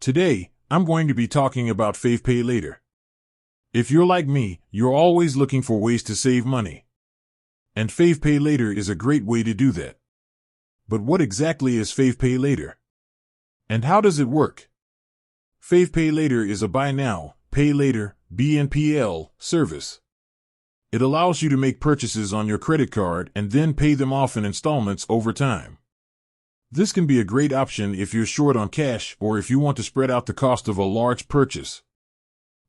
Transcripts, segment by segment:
Today, I'm going to be talking about FavePay later. If you're like me, you're always looking for ways to save money. And FavePay later is a great way to do that. But what exactly is FavePay later? And how does it work? FavePay later is a buy now, pay later, BNPL, service. It allows you to make purchases on your credit card and then pay them off in installments over time. This can be a great option if you're short on cash or if you want to spread out the cost of a large purchase.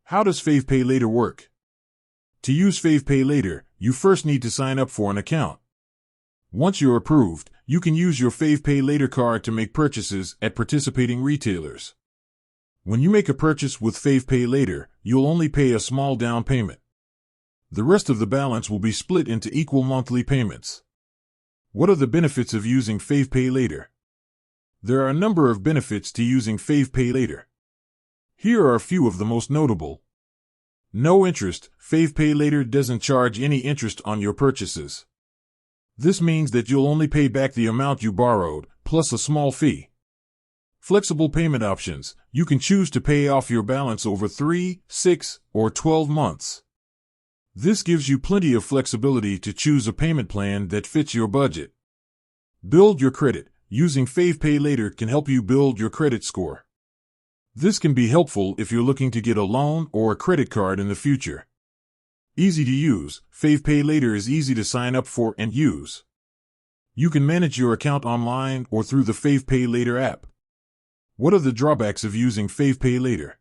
How does FavePay later work? To use FavePay later, you first need to sign up for an account. Once you're approved, you can use your FavePay later card to make purchases at participating retailers. When you make a purchase with FavePay later, you'll only pay a small down payment. The rest of the balance will be split into equal monthly payments. What are the benefits of using FavePay later? There are a number of benefits to using FavePay later. Here are a few of the most notable. No interest. FavePay later doesn't charge any interest on your purchases. This means that you'll only pay back the amount you borrowed, plus a small fee. Flexible payment options. You can choose to pay off your balance over 3, 6, or 12 months. This gives you plenty of flexibility to choose a payment plan that fits your budget. Build your credit. Using FavePay later can help you build your credit score. This can be helpful if you're looking to get a loan or a credit card in the future. Easy to use. FavePay later is easy to sign up for and use. You can manage your account online or through the FavePay later app. What are the drawbacks of using FavePay later?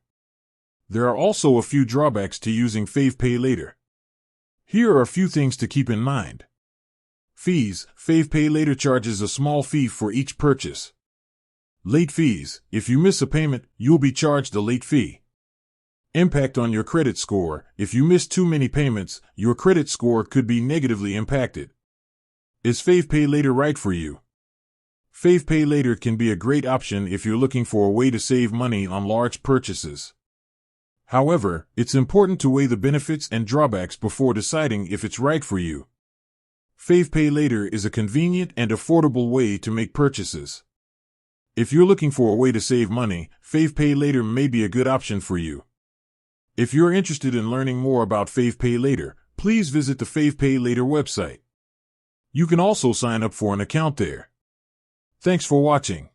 There are also a few drawbacks to using FavePay later. Here are a few things to keep in mind. Fees. FavePay later charges a small fee for each purchase. Late fees. If you miss a payment, you'll be charged a late fee. Impact on your credit score. If you miss too many payments, your credit score could be negatively impacted. Is FavePay later right for you? FavePay later can be a great option if you're looking for a way to save money on large purchases. However, it's important to weigh the benefits and drawbacks before deciding if it's right for you. FavePay later is a convenient and affordable way to make purchases. If you're looking for a way to save money, FavePay later may be a good option for you. If you're interested in learning more about FavePay later, please visit the FavePay later website. You can also sign up for an account there. Thanks for watching.